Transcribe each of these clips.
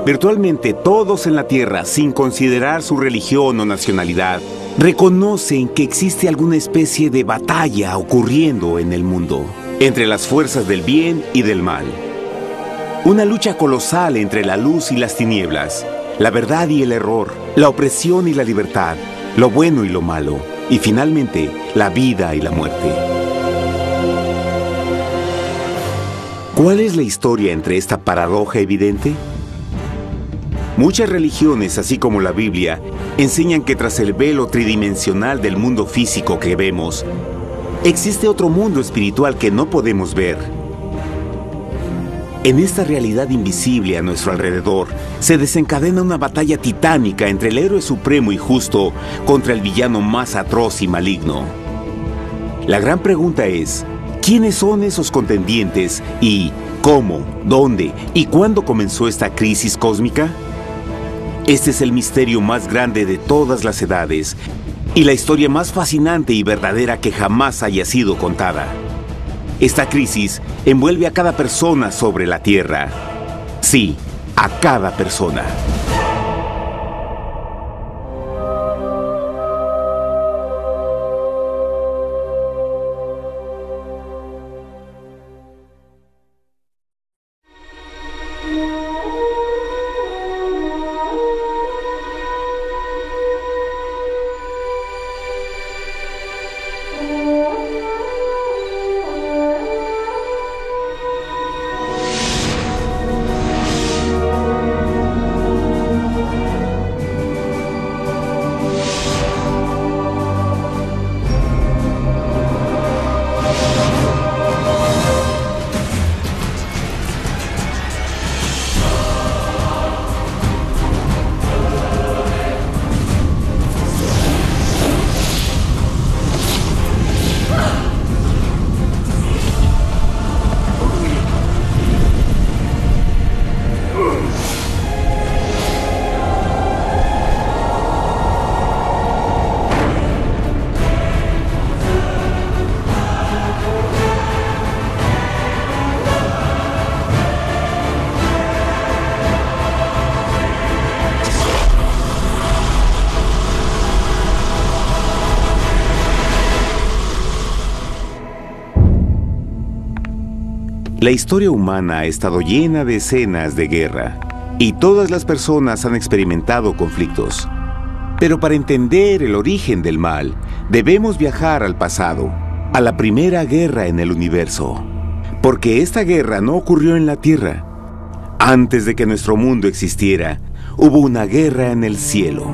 Virtualmente todos en la Tierra, sin considerar su religión o nacionalidad, reconocen que existe alguna especie de batalla ocurriendo en el mundo, entre las fuerzas del bien y del mal. Una lucha colosal entre la luz y las tinieblas, la verdad y el error, la opresión y la libertad, lo bueno y lo malo, y finalmente, la vida y la muerte. ¿Cuál es la historia entre esta paradoja evidente? Muchas religiones, así como la Biblia, enseñan que tras el velo tridimensional del mundo físico que vemos, existe otro mundo espiritual que no podemos ver. En esta realidad invisible a nuestro alrededor, se desencadena una batalla titánica entre el héroe supremo y justo contra el villano más atroz y maligno. La gran pregunta es, ¿quiénes son esos contendientes y cómo, dónde y cuándo comenzó esta crisis cósmica? Este es el misterio más grande de todas las edades y la historia más fascinante y verdadera que jamás haya sido contada. Esta crisis envuelve a cada persona sobre la Tierra. Sí, a cada persona. La historia humana ha estado llena de escenas de guerra, y todas las personas han experimentado conflictos. Pero para entender el origen del mal, debemos viajar al pasado, a la primera guerra en el universo. Porque esta guerra no ocurrió en la Tierra. Antes de que nuestro mundo existiera, hubo una guerra en el cielo.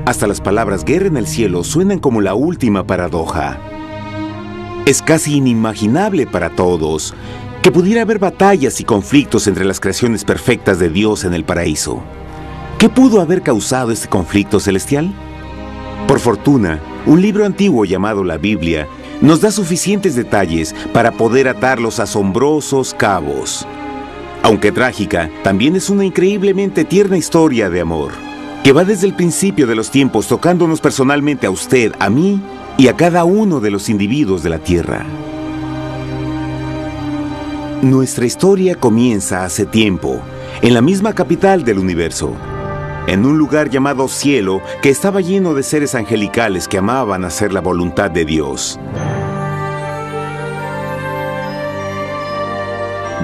Hasta las palabras guerra en el cielo suenan como la última paradoja. Es casi inimaginable para todos que pudiera haber batallas y conflictos entre las creaciones perfectas de Dios en el paraíso. ¿Qué pudo haber causado este conflicto celestial? Por fortuna, un libro antiguo llamado la Biblia nos da suficientes detalles para poder atar los asombrosos cabos. Aunque trágica, también es una increíblemente tierna historia de amor, que va desde el principio de los tiempos tocándonos personalmente a usted, a mí y a cada uno de los individuos de la Tierra. Nuestra historia comienza hace tiempo, en la misma capital del universo, en un lugar llamado Cielo que estaba lleno de seres angelicales que amaban hacer la voluntad de Dios.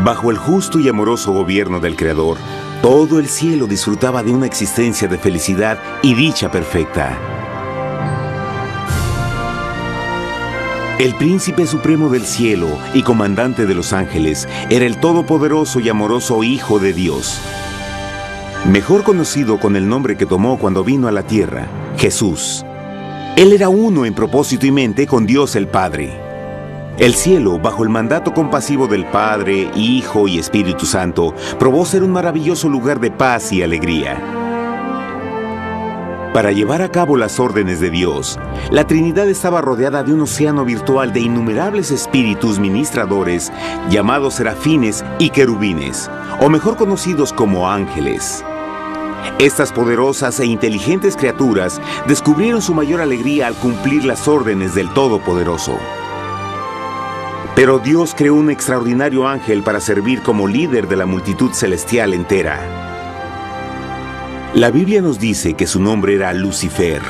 Bajo el justo y amoroso gobierno del Creador, todo el cielo disfrutaba de una existencia de felicidad y dicha perfecta. El príncipe supremo del cielo y comandante de los ángeles era el todopoderoso y amoroso Hijo de Dios, mejor conocido con el nombre que tomó cuando vino a la tierra, Jesús. Él era uno en propósito y mente con Dios el Padre. El cielo, bajo el mandato compasivo del Padre, Hijo y Espíritu Santo, probó ser un maravilloso lugar de paz y alegría. Para llevar a cabo las órdenes de Dios, la Trinidad estaba rodeada de un océano virtual de innumerables espíritus ministradores llamados serafines y querubines, o mejor conocidos como ángeles. Estas poderosas e inteligentes criaturas descubrieron su mayor alegría al cumplir las órdenes del Todopoderoso. Pero Dios creó un extraordinario ángel para servir como líder de la multitud celestial entera. La Biblia nos dice que su nombre era Lucifer,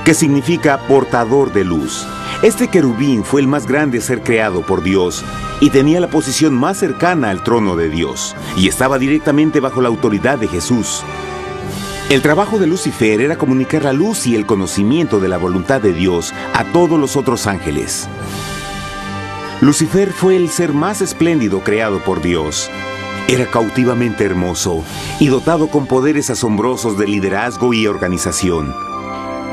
que significa portador de luz. Este querubín fue el más grande ser creado por Dios y tenía la posición más cercana al trono de Dios, y estaba directamente bajo la autoridad de Jesús. El trabajo de Lucifer era comunicar la luz y el conocimiento de la voluntad de Dios a todos los otros ángeles. Lucifer fue el ser más espléndido creado por Dios. Era cautivamente hermoso y dotado con poderes asombrosos de liderazgo y organización.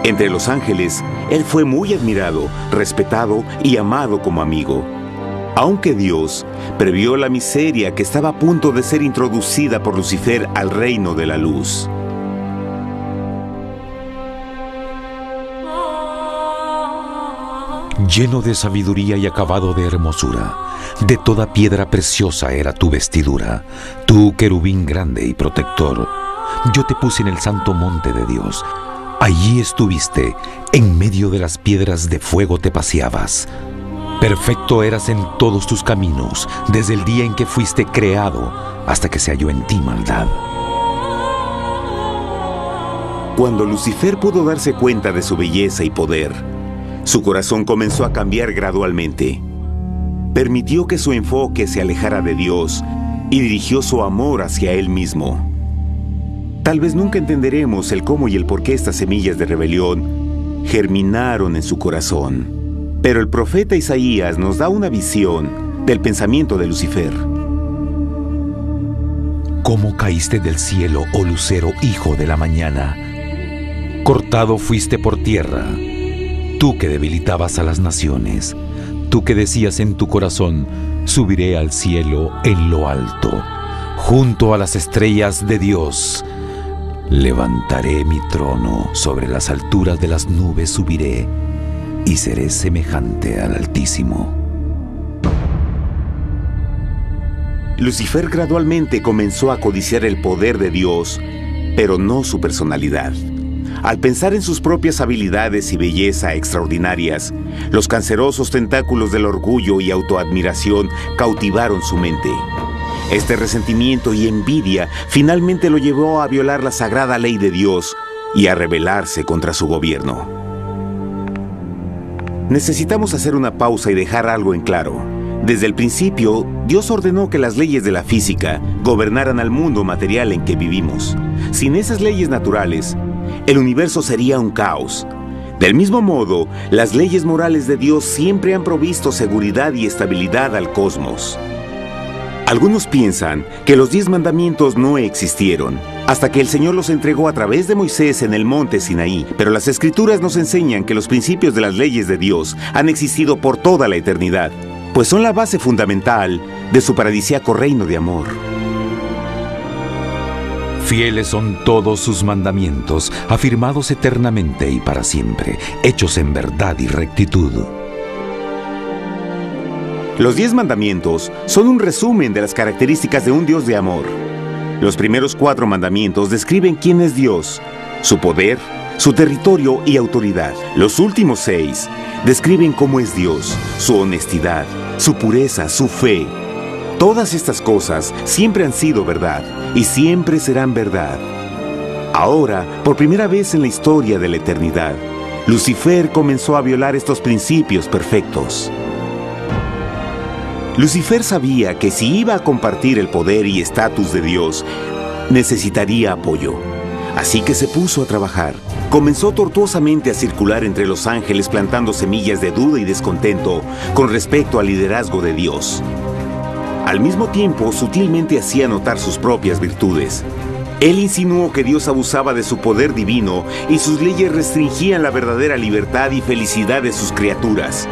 Entre los ángeles, él fue muy admirado, respetado y amado como amigo. Aunque Dios previó la miseria que estaba a punto de ser introducida por Lucifer al reino de la luz. Lleno de sabiduría y acabado de hermosura, de toda piedra preciosa era tu vestidura, tú querubín grande y protector. Yo te puse en el santo monte de Dios. Allí estuviste, en medio de las piedras de fuego te paseabas. Perfecto eras en todos tus caminos, desde el día en que fuiste creado, hasta que se halló en ti maldad. Cuando Lucifer pudo darse cuenta de su belleza y poder, su corazón comenzó a cambiar gradualmente. Permitió que su enfoque se alejara de Dios y dirigió su amor hacia él mismo. Tal vez nunca entenderemos el cómo y el por qué estas semillas de rebelión germinaron en su corazón. Pero el profeta Isaías nos da una visión del pensamiento de Lucifer. ¿Cómo caíste del cielo, oh lucero, hijo de la mañana? Cortado fuiste por tierra. Tú que debilitabas a las naciones, tú que decías en tu corazón, subiré al cielo en lo alto, junto a las estrellas de Dios. Levantaré mi trono, sobre las alturas de las nubes subiré, y seré semejante al Altísimo. Lucifer gradualmente comenzó a codiciar el poder de Dios, pero no su personalidad. Al pensar en sus propias habilidades y belleza extraordinarias, los cancerosos tentáculos del orgullo y autoadmiración cautivaron su mente. Este resentimiento y envidia finalmente lo llevó a violar la sagrada ley de Dios y a rebelarse contra su gobierno. Necesitamos hacer una pausa y dejar algo en claro. Desde el principio, Dios ordenó que las leyes de la física gobernaran al mundo material en que vivimos. Sin esas leyes naturales, el universo sería un caos. Del mismo modo, las leyes morales de Dios siempre han provisto seguridad y estabilidad al cosmos. Algunos piensan que los 10 mandamientos no existieron, hasta que el Señor los entregó a través de Moisés en el monte Sinaí, pero las Escrituras nos enseñan que los principios de las leyes de Dios han existido por toda la eternidad, pues son la base fundamental de su paradisíaco reino de amor. Fieles son todos sus mandamientos, afirmados eternamente y para siempre, hechos en verdad y rectitud. Los 10 mandamientos son un resumen de las características de un Dios de amor. Los primeros 4 mandamientos describen quién es Dios, su poder, su territorio y autoridad. Los últimos 6 describen cómo es Dios, su honestidad, su pureza, su fe. Todas estas cosas siempre han sido verdad y siempre serán verdad. Ahora, por primera vez en la historia de la eternidad, Lucifer comenzó a violar estos principios perfectos. Lucifer sabía que si iba a compartir el poder y estatus de Dios, necesitaría apoyo. Así que se puso a trabajar. Comenzó tortuosamente a circular entre los ángeles plantando semillas de duda y descontento con respecto al liderazgo de Dios. Al mismo tiempo, sutilmente hacía notar sus propias virtudes. Él insinuó que Dios abusaba de su poder divino y sus leyes restringían la verdadera libertad y felicidad de sus criaturas.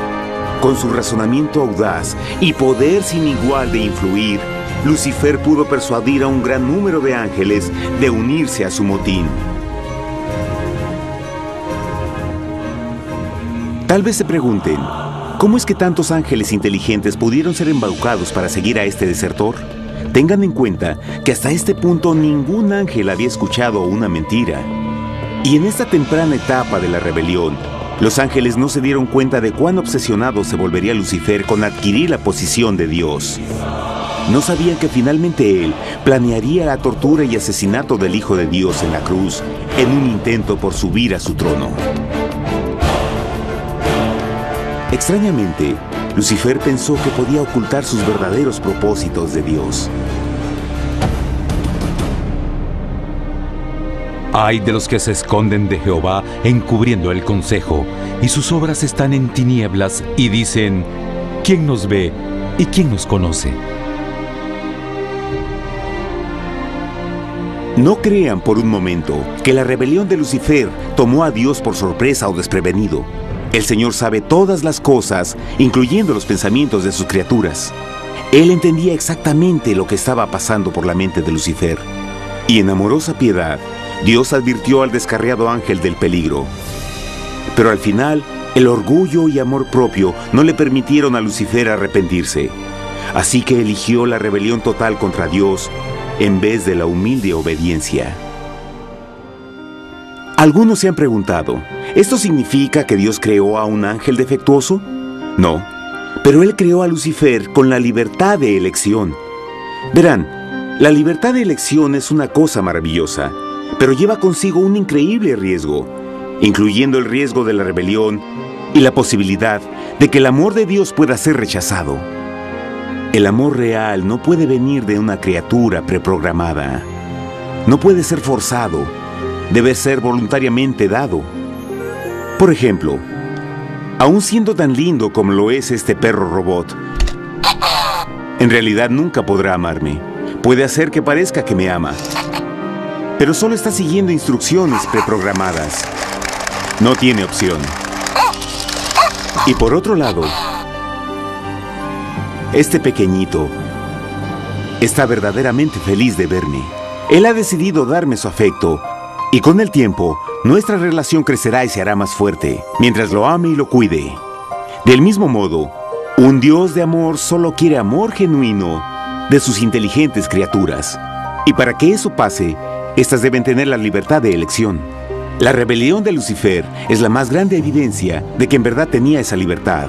Con su razonamiento audaz y poder sin igual de influir, Lucifer pudo persuadir a un gran número de ángeles de unirse a su motín. Tal vez se pregunten, ¿cómo es que tantos ángeles inteligentes pudieron ser embaucados para seguir a este desertor? Tengan en cuenta que hasta este punto ningún ángel había escuchado una mentira. Y en esta temprana etapa de la rebelión, los ángeles no se dieron cuenta de cuán obsesionado se volvería Lucifer con adquirir la posición de Dios. no sabían que finalmente él planearía la tortura y asesinato del Hijo de Dios en la cruz en un intento por subir a su trono. Extrañamente, Lucifer pensó que podía ocultar sus verdaderos propósitos de Dios. Ay de los que se esconden de Jehová encubriendo el consejo, y sus obras están en tinieblas y dicen: ¿quién nos ve y quién nos conoce? No crean por un momento que la rebelión de Lucifer tomó a Dios por sorpresa o desprevenido. El Señor sabe todas las cosas, incluyendo los pensamientos de sus criaturas. Él entendía exactamente lo que estaba pasando por la mente de Lucifer. Y en amorosa piedad, Dios advirtió al descarriado ángel del peligro. Pero al final, el orgullo y amor propio no le permitieron a Lucifer arrepentirse. Así que eligió la rebelión total contra Dios en vez de la humilde obediencia. Algunos se han preguntado, ¿esto significa que Dios creó a un ángel defectuoso? No, pero Él creó a Lucifer con la libertad de elección. Verán, la libertad de elección es una cosa maravillosa, pero lleva consigo un increíble riesgo, incluyendo el riesgo de la rebelión y la posibilidad de que el amor de Dios pueda ser rechazado. El amor real no puede venir de una criatura preprogramada. No puede ser forzado. Debe ser voluntariamente dado. Por ejemplo, aun siendo tan lindo como lo es este perro robot, en realidad nunca podrá amarme. Puede hacer que parezca que me ama, pero solo está siguiendo instrucciones preprogramadas. No tiene opción. Y por otro lado, este pequeñito está verdaderamente feliz de verme. Él ha decidido darme su afecto, y con el tiempo, nuestra relación crecerá y se hará más fuerte, mientras lo ame y lo cuide. Del mismo modo, un Dios de amor solo quiere amor genuino de sus inteligentes criaturas. Y para que eso pase, estas deben tener la libertad de elección. La rebelión de Lucifer es la más grande evidencia de que en verdad tenía esa libertad.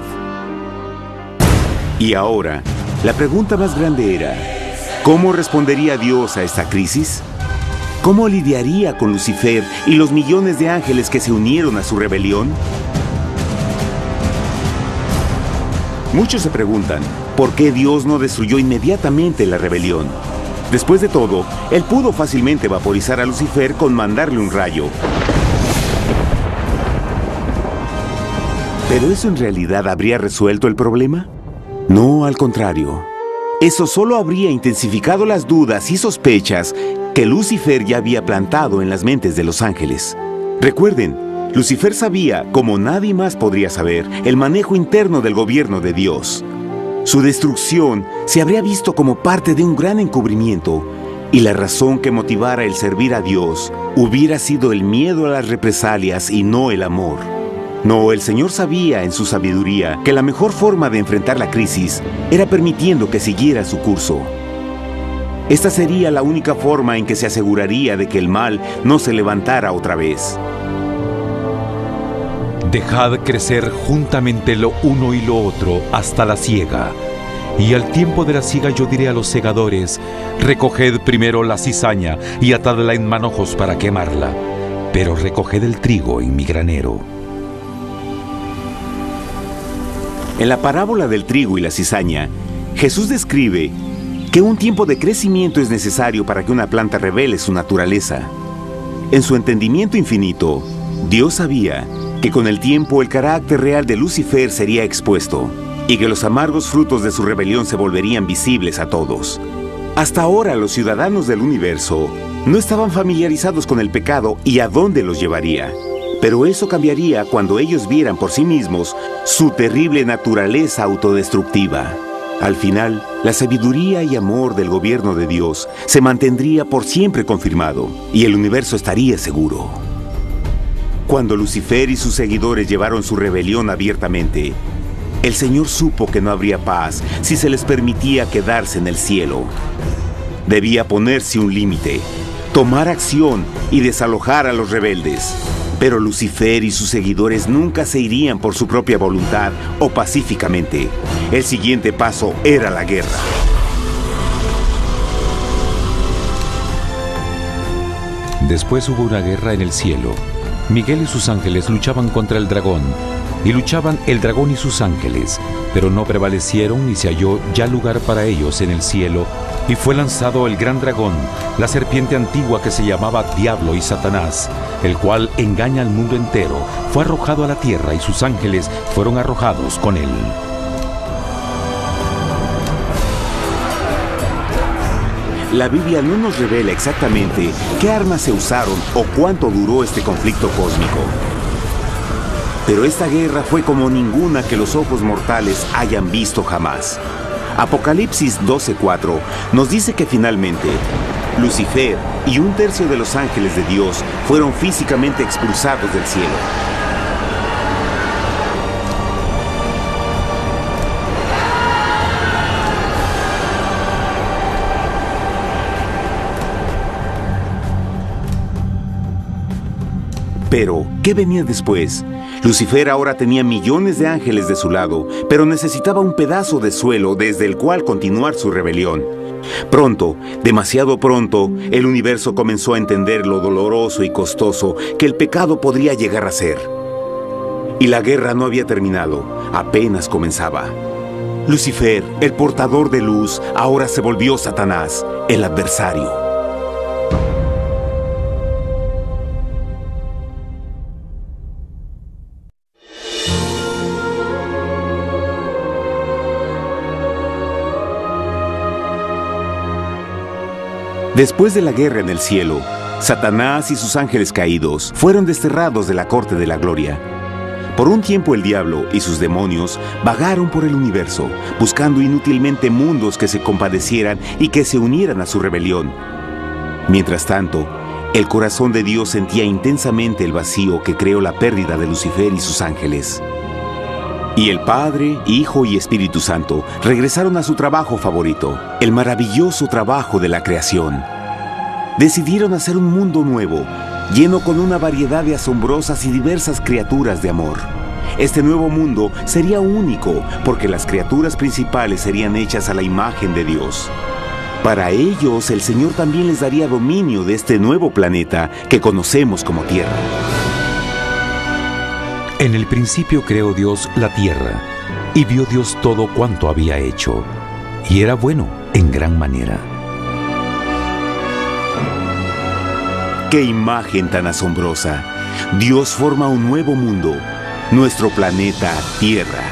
Y ahora, la pregunta más grande era, ¿cómo respondería Dios a esta crisis? ¿Cómo lidiaría con Lucifer y los millones de ángeles que se unieron a su rebelión? Muchos se preguntan, ¿por qué Dios no destruyó inmediatamente la rebelión? Después de todo, Él pudo fácilmente vaporizar a Lucifer con mandarle un rayo. ¿Pero eso en realidad habría resuelto el problema? No, al contrario. Eso solo habría intensificado las dudas y sospechas que Lucifer ya había plantado en las mentes de los ángeles. Recuerden, Lucifer sabía, como nadie más podría saber, el manejo interno del gobierno de Dios. Su destrucción se habría visto como parte de un gran encubrimiento, y la razón que motivara el servir a Dios hubiera sido el miedo a las represalias y no el amor. No, el Señor sabía en su sabiduría que la mejor forma de enfrentar la crisis era permitiendo que siguiera su curso. Esta sería la única forma en que se aseguraría de que el mal no se levantara otra vez. Dejad crecer juntamente lo uno y lo otro hasta la siega. Y al tiempo de la siega yo diré a los segadores: recoged primero la cizaña y atadla en manojos para quemarla, pero recoged el trigo en mi granero. En la parábola del trigo y la cizaña, Jesús describe que un tiempo de crecimiento es necesario para que una planta revele su naturaleza. En su entendimiento infinito, Dios sabía que con el tiempo el carácter real de Lucifer sería expuesto y que los amargos frutos de su rebelión se volverían visibles a todos. Hasta ahora los ciudadanos del universo no estaban familiarizados con el pecado y a dónde los llevaría. Pero eso cambiaría cuando ellos vieran por sí mismos su terrible naturaleza autodestructiva. Al final, la sabiduría y amor del gobierno de Dios se mantendría por siempre confirmado y el universo estaría seguro. Cuando Lucifer y sus seguidores llevaron su rebelión abiertamente, el Señor supo que no habría paz si se les permitía quedarse en el cielo. Debía ponerse un límite, tomar acción y desalojar a los rebeldes. Pero Lucifer y sus seguidores nunca se irían por su propia voluntad o pacíficamente. El siguiente paso era la guerra. Después hubo una guerra en el cielo. Miguel y sus ángeles luchaban contra el dragón, y luchaban el dragón y sus ángeles, pero no prevalecieron ni se halló ya lugar para ellos en el cielo, y fue lanzado el gran dragón, la serpiente antigua que se llamaba Diablo y Satanás, el cual engaña al mundo entero, fue arrojado a la tierra y sus ángeles fueron arrojados con él. La Biblia no nos revela exactamente qué armas se usaron o cuánto duró este conflicto cósmico. Pero esta guerra fue como ninguna que los ojos mortales hayan visto jamás. Apocalipsis 12:4 nos dice que finalmente Lucifer y un tercio de los ángeles de Dios fueron físicamente expulsados del cielo. Pero, ¿qué venía después? Lucifer ahora tenía millones de ángeles de su lado, pero necesitaba un pedazo de suelo desde el cual continuar su rebelión. Pronto, demasiado pronto, el universo comenzó a entender lo doloroso y costoso que el pecado podría llegar a ser. Y la guerra no había terminado, apenas comenzaba. Lucifer, el portador de luz, ahora se volvió Satanás, el adversario. Después de la guerra en el cielo, Satanás y sus ángeles caídos fueron desterrados de la corte de la gloria. Por un tiempo el diablo y sus demonios vagaron por el universo, buscando inútilmente mundos que se compadecieran y que se unieran a su rebelión. Mientras tanto, el corazón de Dios sentía intensamente el vacío que creó la pérdida de Lucifer y sus ángeles. Y el Padre, Hijo y Espíritu Santo regresaron a su trabajo favorito, el maravilloso trabajo de la creación. Decidieron hacer un mundo nuevo, lleno con una variedad de asombrosas y diversas criaturas de amor. Este nuevo mundo sería único, porque las criaturas principales serían hechas a la imagen de Dios. Para ellos, el Señor también les daría dominio de este nuevo planeta que conocemos como Tierra. En el principio creó Dios la tierra, y vio Dios todo cuanto había hecho, y era bueno en gran manera. ¡Qué imagen tan asombrosa! Dios forma un nuevo mundo, nuestro planeta Tierra.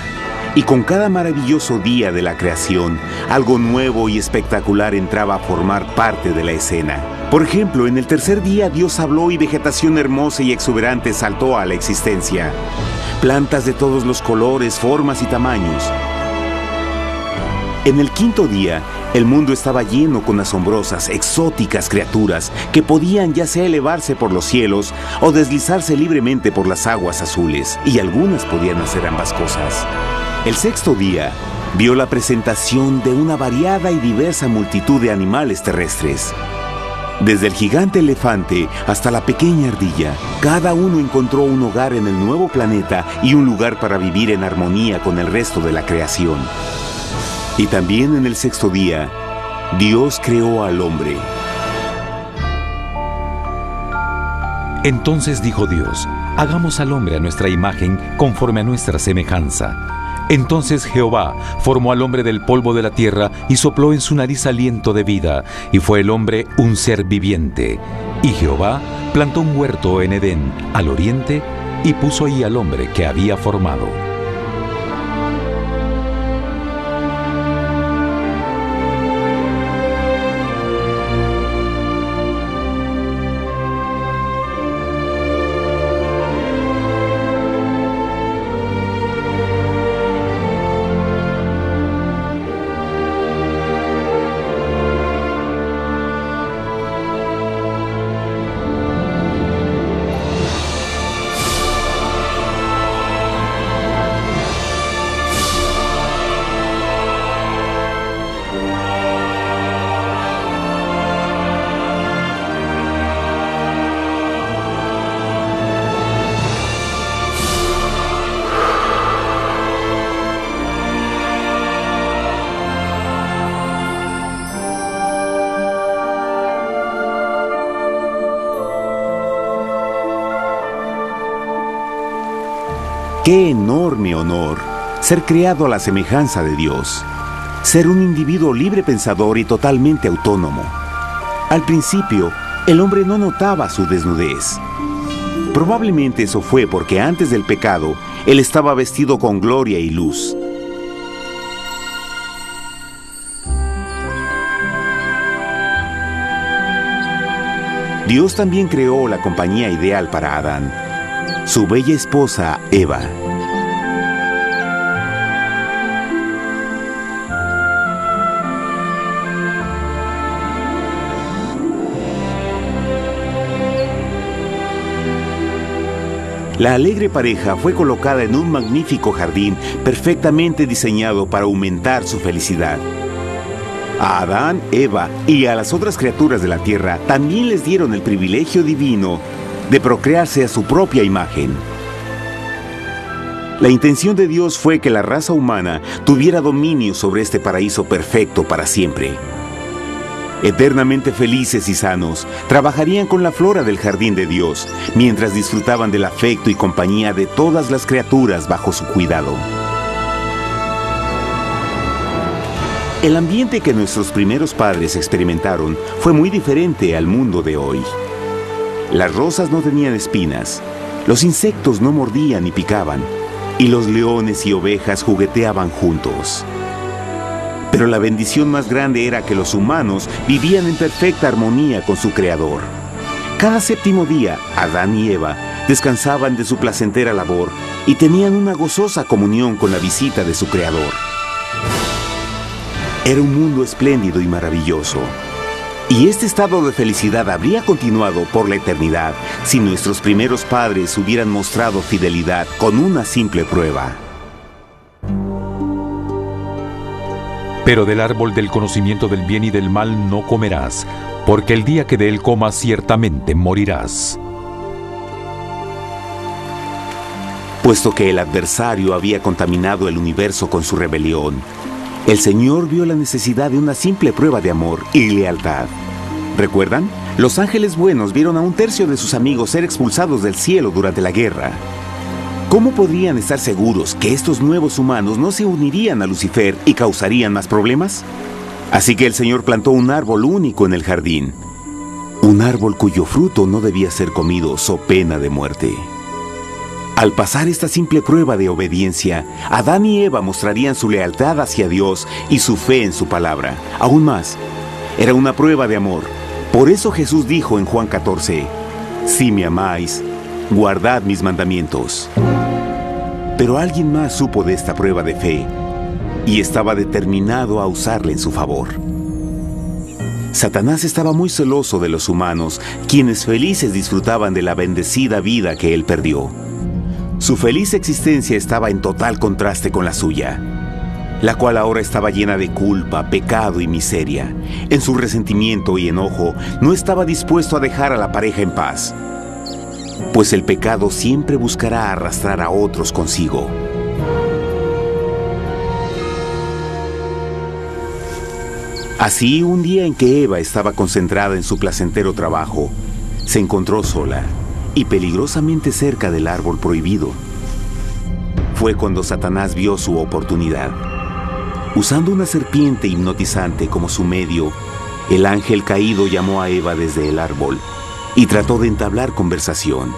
Y con cada maravilloso día de la creación, algo nuevo y espectacular entraba a formar parte de la escena. Por ejemplo, en el tercer día Dios habló y vegetación hermosa y exuberante saltó a la existencia. Plantas de todos los colores, formas y tamaños. En el quinto día, el mundo estaba lleno con asombrosas, exóticas criaturas que podían ya sea elevarse por los cielos o deslizarse libremente por las aguas azules, y algunas podían hacer ambas cosas. El sexto día vio la presentación de una variada y diversa multitud de animales terrestres. Desde el gigante elefante hasta la pequeña ardilla, cada uno encontró un hogar en el nuevo planeta y un lugar para vivir en armonía con el resto de la creación. Y también en el sexto día, Dios creó al hombre. Entonces dijo Dios: hagamos al hombre a nuestra imagen, conforme a nuestra semejanza. Entonces Jehová formó al hombre del polvo de la tierra y sopló en su nariz aliento de vida, y fue el hombre un ser viviente. Y Jehová plantó un huerto en Edén, al oriente, y puso ahí al hombre que había formado. ¡Qué enorme honor! Ser creado a la semejanza de Dios. Ser un individuo libre pensador y totalmente autónomo. Al principio, el hombre no notaba su desnudez. Probablemente eso fue porque antes del pecado, él estaba vestido con gloria y luz. Dios también creó la compañía ideal para Adán, su bella esposa Eva. La alegre pareja fue colocada en un magnífico jardín perfectamente diseñado para aumentar su felicidad. A Adán, Eva y a las otras criaturas de la tierra también les dieron el privilegio divino de procrearse a su propia imagen. La intención de Dios fue que la raza humana tuviera dominio sobre este paraíso perfecto para siempre. Eternamente felices y sanos, trabajarían con la flora del jardín de Dios, mientras disfrutaban del afecto y compañía de todas las criaturas bajo su cuidado. El ambiente que nuestros primeros padres experimentaron fue muy diferente al mundo de hoy. Las rosas no tenían espinas, los insectos no mordían ni picaban, y los leones y ovejas jugueteaban juntos. Pero la bendición más grande era que los humanos vivían en perfecta armonía con su Creador. Cada séptimo día, Adán y Eva descansaban de su placentera labor y tenían una gozosa comunión con la visita de su Creador. Era un mundo espléndido y maravilloso. Y este estado de felicidad habría continuado por la eternidad si nuestros primeros padres hubieran mostrado fidelidad con una simple prueba. Pero del árbol del conocimiento del bien y del mal no comerás, porque el día que de él comas ciertamente morirás. Puesto que el adversario había contaminado el universo con su rebelión, el Señor vio la necesidad de una simple prueba de amor y lealtad. ¿Recuerdan? Los ángeles buenos vieron a un tercio de sus amigos ser expulsados del cielo durante la guerra. ¿Cómo podrían estar seguros que estos nuevos humanos no se unirían a Lucifer y causarían más problemas? Así que el Señor plantó un árbol único en el jardín. Un árbol cuyo fruto no debía ser comido so pena de muerte. Al pasar esta simple prueba de obediencia, Adán y Eva mostrarían su lealtad hacia Dios y su fe en su palabra. Aún más, era una prueba de amor. Por eso Jesús dijo en Juan 14, «Si me amáis, guardad mis mandamientos». Pero alguien más supo de esta prueba de fe y estaba determinado a usarla en su favor. Satanás estaba muy celoso de los humanos, quienes felices disfrutaban de la bendecida vida que él perdió. Su feliz existencia estaba en total contraste con la suya, la cual ahora estaba llena de culpa, pecado y miseria. En su resentimiento y enojo, no estaba dispuesto a dejar a la pareja en paz, pues el pecado siempre buscará arrastrar a otros consigo. Así, un día en que Eva estaba concentrada en su placentero trabajo, se encontró sola y peligrosamente cerca del árbol prohibido. Fue cuando Satanás vio su oportunidad. Usando una serpiente hipnotizante como su medio, el ángel caído llamó a Eva desde el árbol y trató de entablar conversación.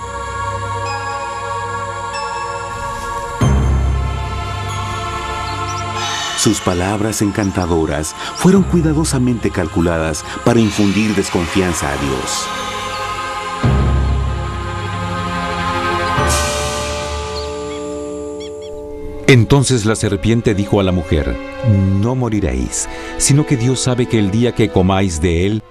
Sus palabras encantadoras fueron cuidadosamente calculadas para infundir desconfianza a Dios. Entonces la serpiente dijo a la mujer, «No moriréis, sino que Dios sabe que el día que comáis de él,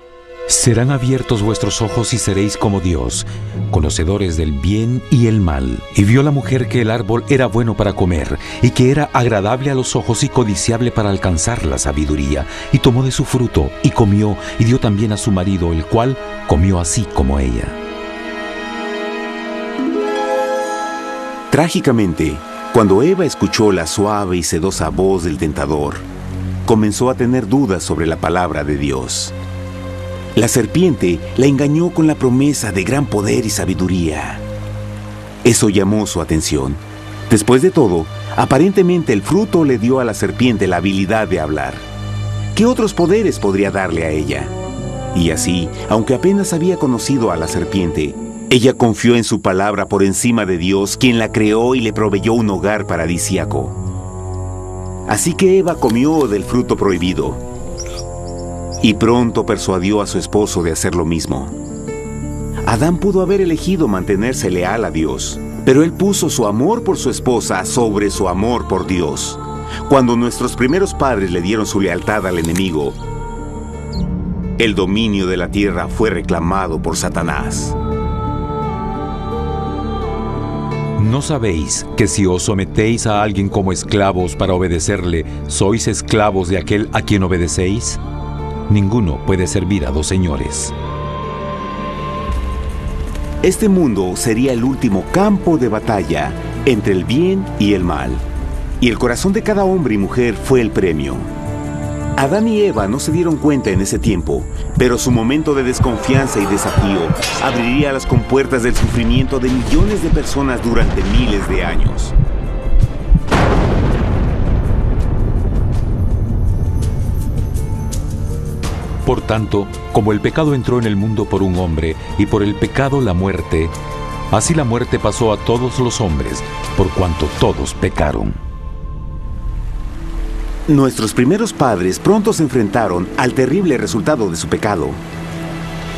serán abiertos vuestros ojos y seréis como Dios, conocedores del bien y el mal». Y vio la mujer que el árbol era bueno para comer, y que era agradable a los ojos y codiciable para alcanzar la sabiduría, y tomó de su fruto, y comió, y dio también a su marido, el cual comió así como ella. Trágicamente, cuando Eva escuchó la suave y sedosa voz del tentador, comenzó a tener dudas sobre la palabra de Dios. La serpiente la engañó con la promesa de gran poder y sabiduría. Eso llamó su atención. Después de todo, aparentemente el fruto le dio a la serpiente la habilidad de hablar. ¿Qué otros poderes podría darle a ella? Y así, aunque apenas había conocido a la serpiente, ella confió en su palabra por encima de Dios, quien la creó y le proveyó un hogar paradisíaco. Así que Eva comió del fruto prohibido y pronto persuadió a su esposo de hacer lo mismo. Adán pudo haber elegido mantenerse leal a Dios, pero él puso su amor por su esposa sobre su amor por Dios. Cuando nuestros primeros padres le dieron su lealtad al enemigo, el dominio de la tierra fue reclamado por Satanás. ¿No sabéis que si os sometéis a alguien como esclavos para obedecerle, sois esclavos de aquel a quien obedecéis? Ninguno puede servir a dos señores. Este mundo sería el último campo de batalla entre el bien y el mal. Y el corazón de cada hombre y mujer fue el premio. Adán y Eva no se dieron cuenta en ese tiempo, pero su momento de desconfianza y desafío abriría las compuertas del sufrimiento de millones de personas durante miles de años. Por tanto, como el pecado entró en el mundo por un hombre, y por el pecado la muerte, así la muerte pasó a todos los hombres, por cuanto todos pecaron. Nuestros primeros padres pronto se enfrentaron al terrible resultado de su pecado.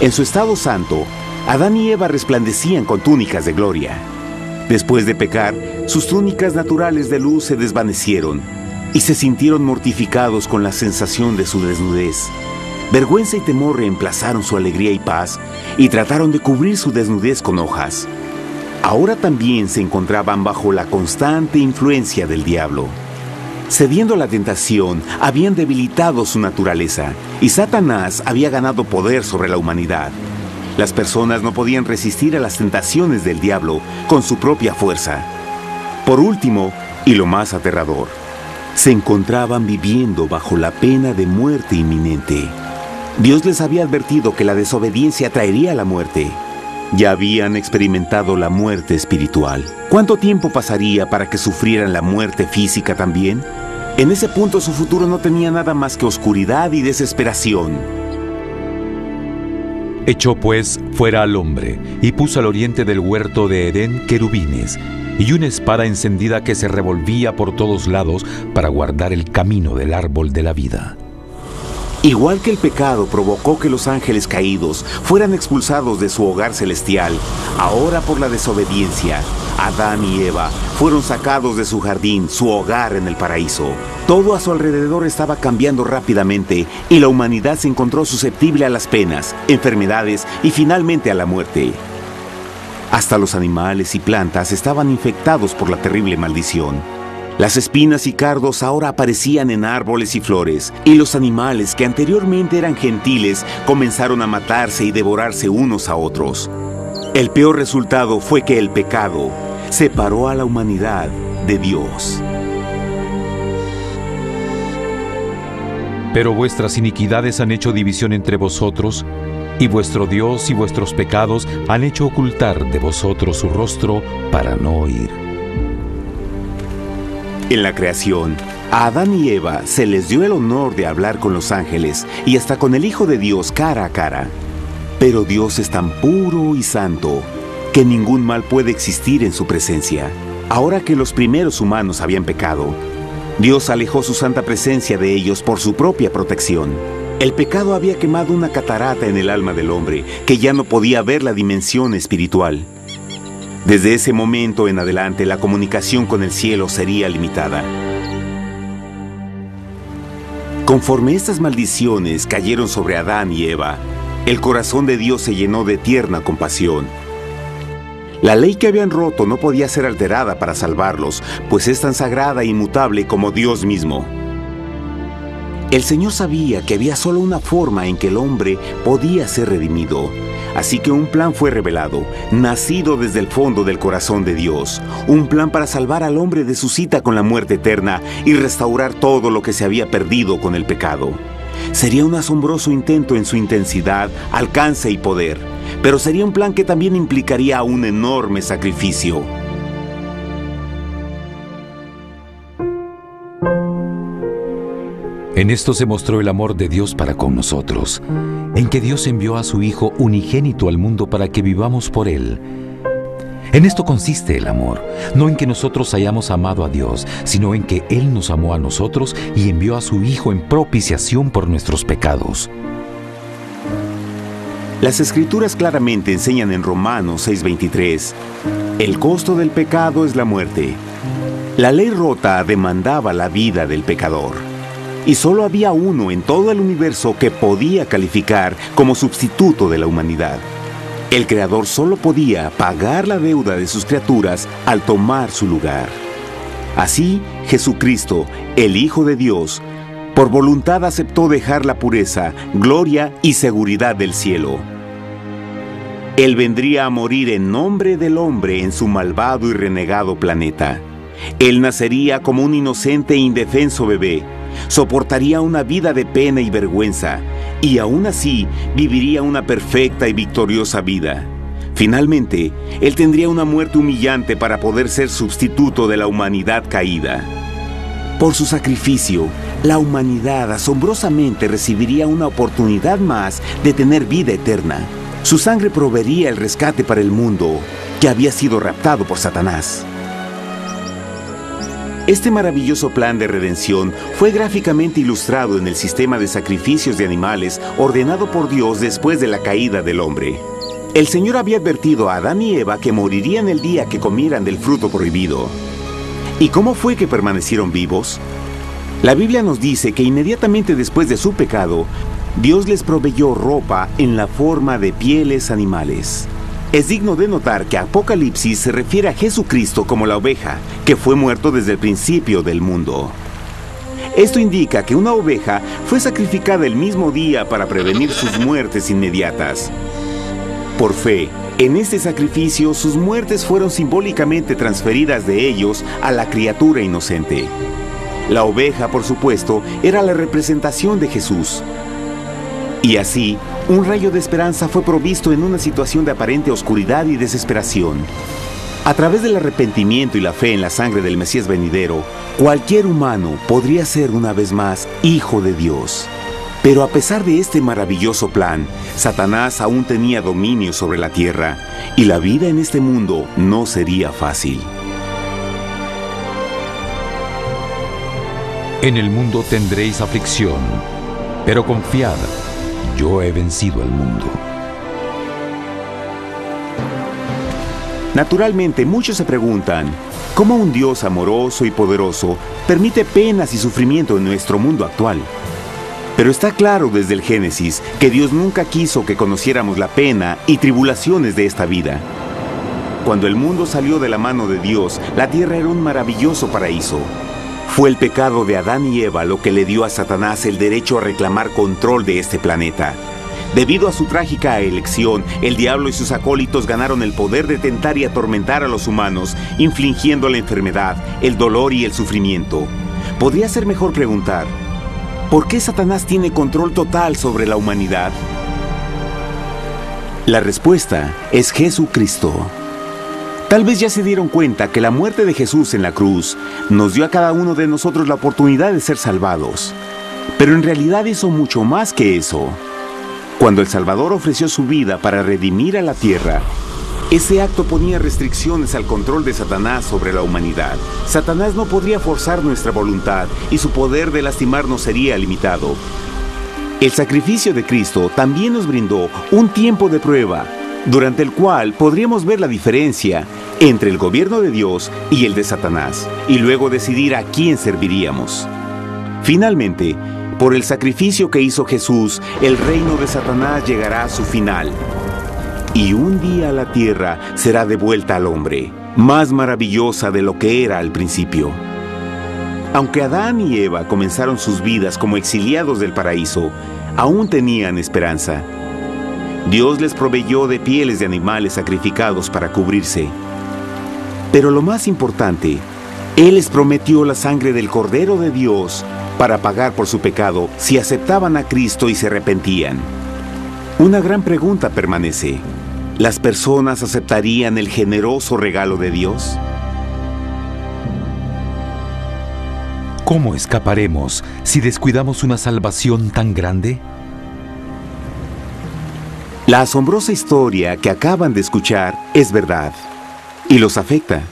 En su estado santo, Adán y Eva resplandecían con túnicas de gloria. Después de pecar, sus túnicas naturales de luz se desvanecieron y se sintieron mortificados con la sensación de su desnudez. Vergüenza y temor reemplazaron su alegría y paz y trataron de cubrir su desnudez con hojas. Ahora también se encontraban bajo la constante influencia del diablo. Cediendo a la tentación, habían debilitado su naturaleza y Satanás había ganado poder sobre la humanidad. Las personas no podían resistir a las tentaciones del diablo con su propia fuerza. Por último, y lo más aterrador, se encontraban viviendo bajo la pena de muerte inminente. Dios les había advertido que la desobediencia traería la muerte. Ya habían experimentado la muerte espiritual. ¿Cuánto tiempo pasaría para que sufrieran la muerte física también? En ese punto su futuro no tenía nada más que oscuridad y desesperación. Echó pues fuera al hombre, y puso al oriente del huerto de Edén querubines, y una espada encendida que se revolvía por todos lados para guardar el camino del árbol de la vida. Igual que el pecado provocó que los ángeles caídos fueran expulsados de su hogar celestial, ahora por la desobediencia, Adán y Eva fueron sacados de su jardín, su hogar en el paraíso. Todo a su alrededor estaba cambiando rápidamente y la humanidad se encontró susceptible a las penas, enfermedades y finalmente a la muerte. Hasta los animales y plantas estaban infectados por la terrible maldición. Las espinas y cardos ahora aparecían en árboles y flores, y los animales que anteriormente eran gentiles comenzaron a matarse y devorarse unos a otros. El peor resultado fue que el pecado separó a la humanidad de Dios. Pero vuestras iniquidades han hecho división entre vosotros, y vuestro Dios y vuestros pecados han hecho ocultar de vosotros su rostro para no oír. En la creación, a Adán y Eva se les dio el honor de hablar con los ángeles y hasta con el Hijo de Dios cara a cara. Pero Dios es tan puro y santo que ningún mal puede existir en su presencia. Ahora que los primeros humanos habían pecado, Dios alejó su santa presencia de ellos por su propia protección. El pecado había quemado una catarata en el alma del hombre que ya no podía ver la dimensión espiritual. Desde ese momento en adelante, la comunicación con el cielo sería limitada. Conforme estas maldiciones cayeron sobre Adán y Eva, el corazón de Dios se llenó de tierna compasión. La ley que habían roto no podía ser alterada para salvarlos, pues es tan sagrada e inmutable como Dios mismo. El Señor sabía que había solo una forma en que el hombre podía ser redimido. Así que un plan fue revelado, nacido desde el fondo del corazón de Dios. Un plan para salvar al hombre de su cita con la muerte eterna y restaurar todo lo que se había perdido con el pecado. Sería un asombroso intento en su intensidad, alcance y poder, pero sería un plan que también implicaría un enorme sacrificio. En esto se mostró el amor de Dios para con nosotros, en que Dios envió a su Hijo unigénito al mundo para que vivamos por Él. En esto consiste el amor, no en que nosotros hayamos amado a Dios, sino en que Él nos amó a nosotros y envió a su Hijo en propiciación por nuestros pecados. Las Escrituras claramente enseñan en Romanos 6:23, el costo del pecado es la muerte. La ley rota demandaba la vida del pecador, y solo había uno en todo el universo que podía calificar como sustituto de la humanidad. El Creador solo podía pagar la deuda de sus criaturas al tomar su lugar. Así, Jesucristo, el Hijo de Dios, por voluntad aceptó dejar la pureza, gloria y seguridad del cielo. Él vendría a morir en nombre del hombre en su malvado y renegado planeta. Él nacería como un inocente e indefenso bebé, soportaría una vida de pena y vergüenza, y aún así viviría una perfecta y victoriosa vida. Finalmente, Él tendría una muerte humillante para poder ser sustituto de la humanidad caída. Por su sacrificio, la humanidad asombrosamente recibiría una oportunidad más de tener vida eterna. Su sangre proveería el rescate para el mundo que había sido raptado por Satanás. Este maravilloso plan de redención fue gráficamente ilustrado en el sistema de sacrificios de animales ordenado por Dios después de la caída del hombre. El Señor había advertido a Adán y Eva que morirían el día que comieran del fruto prohibido. ¿Y cómo fue que permanecieron vivos? La Biblia nos dice que inmediatamente después de su pecado, Dios les proveyó ropa en la forma de pieles animales. Es digno de notar que Apocalipsis se refiere a Jesucristo como la oveja, que fue muerto desde el principio del mundo. Esto indica que una oveja fue sacrificada el mismo día para prevenir sus muertes inmediatas. Por fe, en este sacrificio sus muertes fueron simbólicamente transferidas de ellos a la criatura inocente. La oveja, por supuesto, era la representación de Jesús. Y así, un rayo de esperanza fue provisto en una situación de aparente oscuridad y desesperación. A través del arrepentimiento y la fe en la sangre del Mesías venidero, cualquier humano podría ser una vez más hijo de Dios. Pero a pesar de este maravilloso plan, Satanás aún tenía dominio sobre la tierra, y la vida en este mundo no sería fácil. En el mundo tendréis aflicción, pero confiad, yo he vencido al mundo. Naturalmente, muchos se preguntan, ¿cómo un Dios amoroso y poderoso permite penas y sufrimiento en nuestro mundo actual? Pero está claro desde el Génesis que Dios nunca quiso que conociéramos la pena y tribulaciones de esta vida. Cuando el mundo salió de la mano de Dios, la tierra era un maravilloso paraíso. Fue el pecado de Adán y Eva lo que le dio a Satanás el derecho a reclamar control de este planeta. Debido a su trágica elección, el diablo y sus acólitos ganaron el poder de tentar y atormentar a los humanos, infligiendo la enfermedad, el dolor y el sufrimiento. Podría ser mejor preguntar, ¿por qué Satanás tiene control total sobre la humanidad? La respuesta es Jesucristo. Tal vez ya se dieron cuenta que la muerte de Jesús en la cruz nos dio a cada uno de nosotros la oportunidad de ser salvados. Pero en realidad hizo mucho más que eso. Cuando el Salvador ofreció su vida para redimir a la tierra, ese acto ponía restricciones al control de Satanás sobre la humanidad. Satanás no podría forzar nuestra voluntad y su poder de lastimarnos sería limitado. El sacrificio de Cristo también nos brindó un tiempo de prueba, durante el cual podríamos ver la diferencia entre el gobierno de Dios y el de Satanás, y luego decidir a quién serviríamos. Finalmente, por el sacrificio que hizo Jesús, el reino de Satanás llegará a su final. Y un día la tierra será devuelta al hombre, más maravillosa de lo que era al principio. Aunque Adán y Eva comenzaron sus vidas como exiliados del paraíso, aún tenían esperanza. Dios les proveyó de pieles de animales sacrificados para cubrirse. Pero lo más importante, Él les prometió la sangre del Cordero de Dios para pagar por su pecado si aceptaban a Cristo y se arrepentían. Una gran pregunta permanece: ¿las personas aceptarían el generoso regalo de Dios? ¿Cómo escaparemos si descuidamos una salvación tan grande? La asombrosa historia que acaban de escuchar es verdad y los afecta,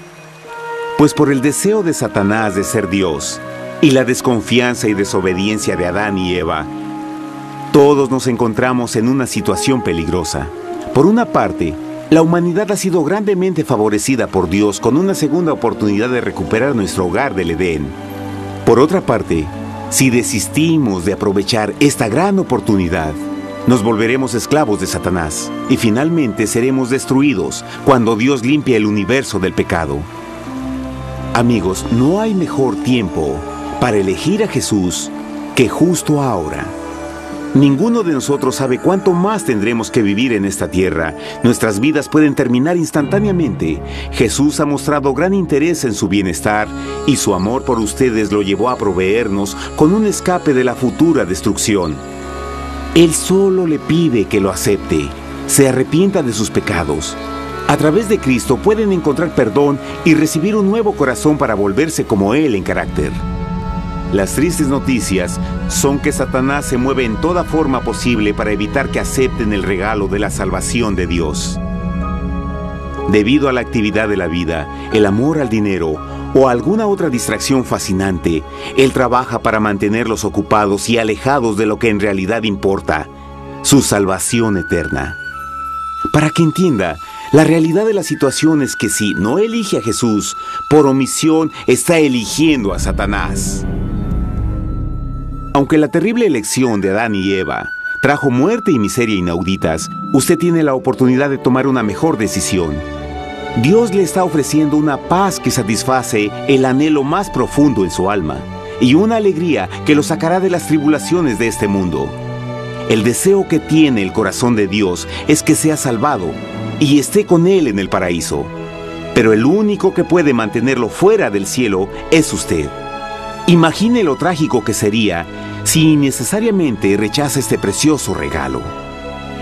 pues por el deseo de Satanás de ser Dios y la desconfianza y desobediencia de Adán y Eva, todos nos encontramos en una situación peligrosa. Por una parte, la humanidad ha sido grandemente favorecida por Dios con una segunda oportunidad de recuperar nuestro hogar del Edén. Por otra parte, si desistimos de aprovechar esta gran oportunidad, nos volveremos esclavos de Satanás y finalmente seremos destruidos cuando Dios limpie el universo del pecado. Amigos, no hay mejor tiempo para elegir a Jesús que justo ahora. Ninguno de nosotros sabe cuánto más tendremos que vivir en esta tierra. Nuestras vidas pueden terminar instantáneamente. Jesús ha mostrado gran interés en su bienestar y su amor por ustedes lo llevó a proveernos con un escape de la futura destrucción. Él solo le pide que lo acepte, se arrepienta de sus pecados. A través de Cristo pueden encontrar perdón y recibir un nuevo corazón para volverse como Él en carácter. Las tristes noticias son que Satanás se mueve en toda forma posible para evitar que acepten el regalo de la salvación de Dios. Debido a la actividad de la vida, el amor al dinero o alguna otra distracción fascinante, Él trabaja para mantenerlos ocupados y alejados de lo que en realidad importa, su salvación eterna. Para que entienda, la realidad de la situación es que si no elige a Jesús, por omisión está eligiendo a Satanás. Aunque la terrible elección de Adán y Eva trajo muerte y miseria inauditas, usted tiene la oportunidad de tomar una mejor decisión. Dios le está ofreciendo una paz que satisface el anhelo más profundo en su alma y una alegría que lo sacará de las tribulaciones de este mundo. El deseo que tiene el corazón de Dios es que sea salvado y esté con Él en el paraíso. Pero el único que puede mantenerlo fuera del cielo es usted. Imagine lo trágico que sería si innecesariamente rechaza este precioso regalo.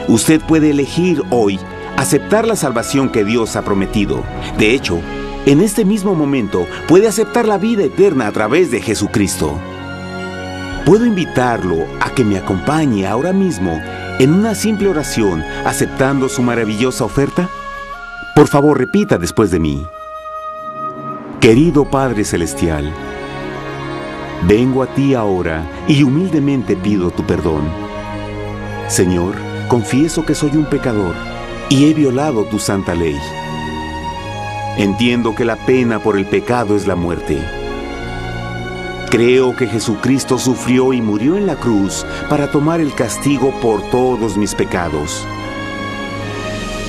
Usted puede elegir hoy aceptar la salvación que Dios ha prometido. De hecho, en este mismo momento puede aceptar la vida eterna a través de Jesucristo. ¿Puedo invitarlo a que me acompañe ahora mismo en una simple oración aceptando su maravillosa oferta? Por favor, repita después de mí. Querido Padre Celestial, vengo a ti ahora y humildemente pido tu perdón. Señor, confieso que soy un pecador y he violado tu santa ley. Entiendo que la pena por el pecado es la muerte. Creo que Jesucristo sufrió y murió en la cruz para tomar el castigo por todos mis pecados.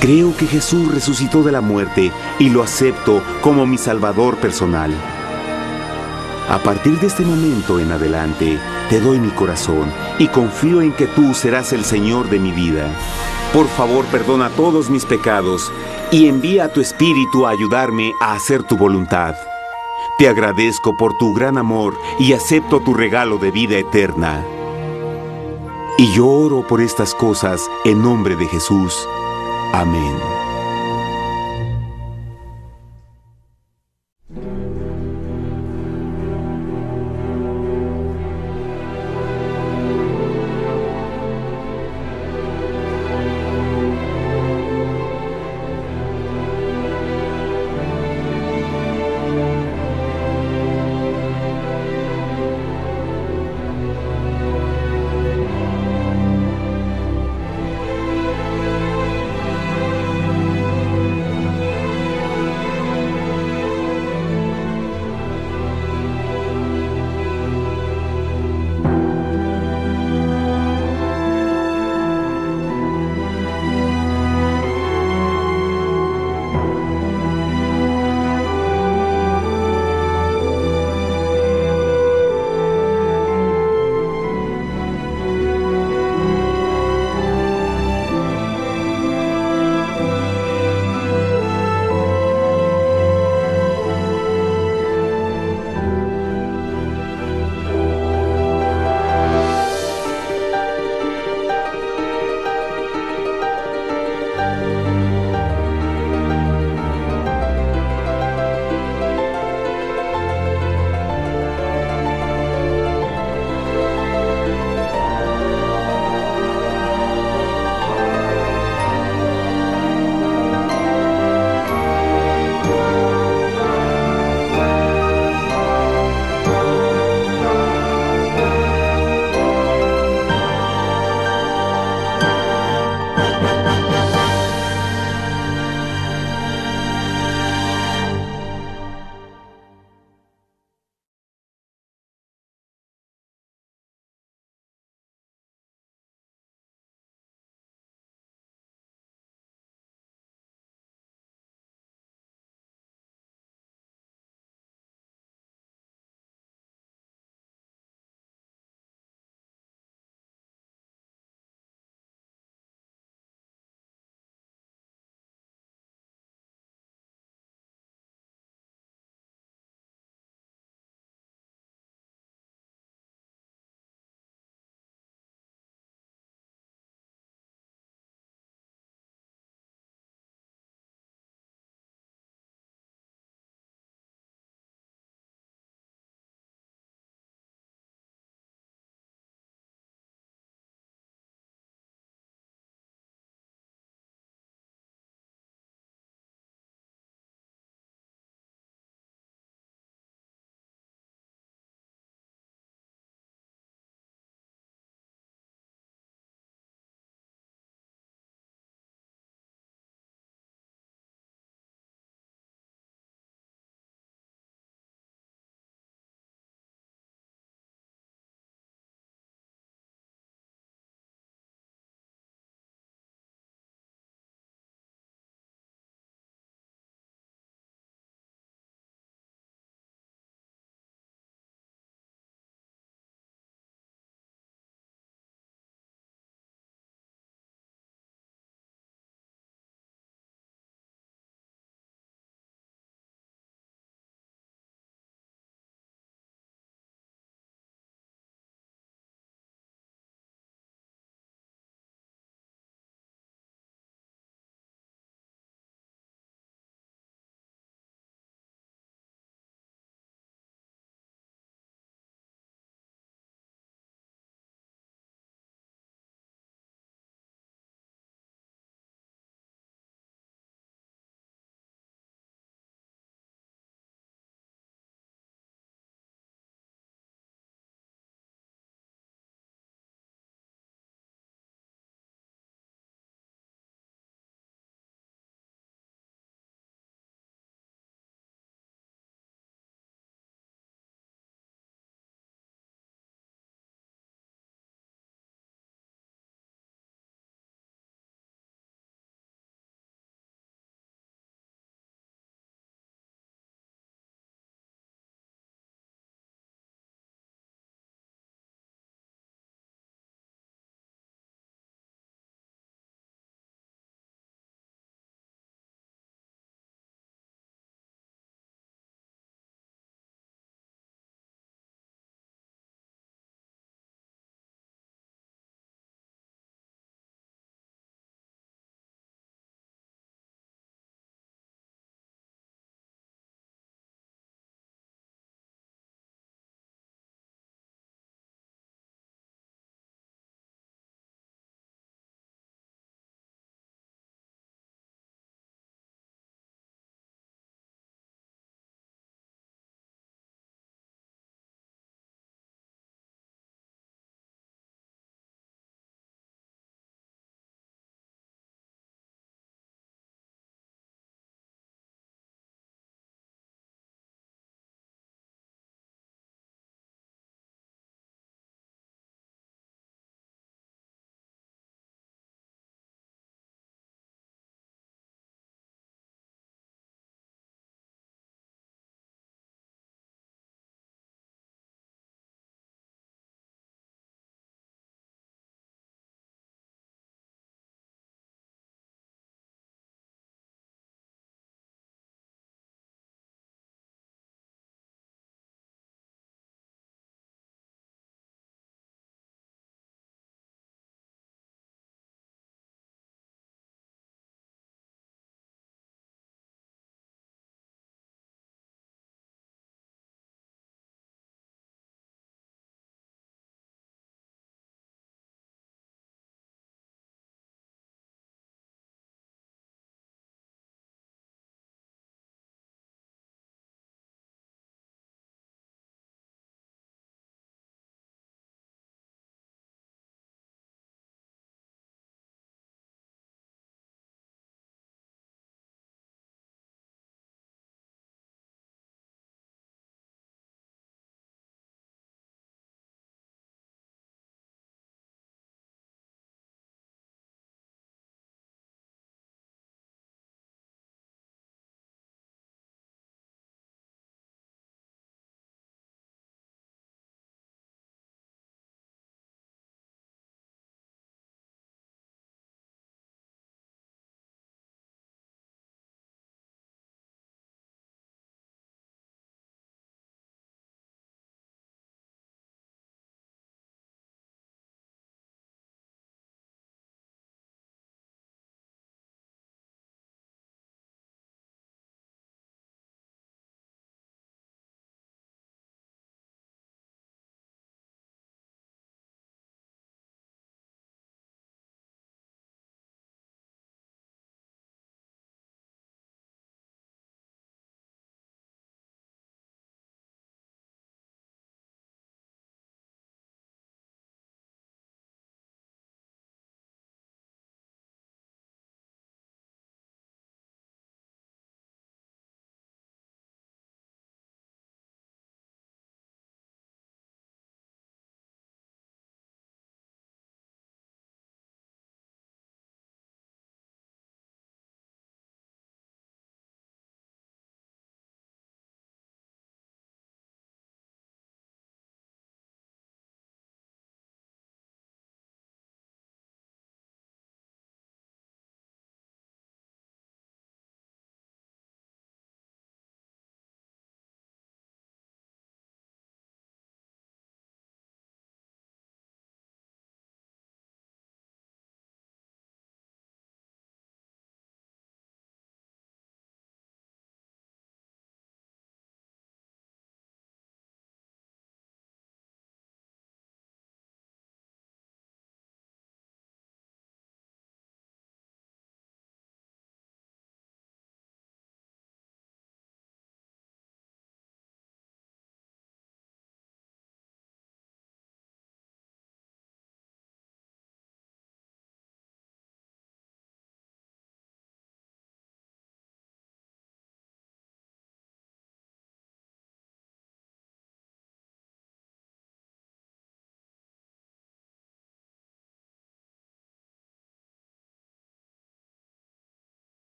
Creo que Jesús resucitó de la muerte y lo acepto como mi Salvador personal. A partir de este momento en adelante, te doy mi corazón y confío en que tú serás el Señor de mi vida. Por favor, perdona todos mis pecados y envía a tu Espíritu a ayudarme a hacer tu voluntad. Te agradezco por tu gran amor y acepto tu regalo de vida eterna. Y yo oro por estas cosas en nombre de Jesús. Amén.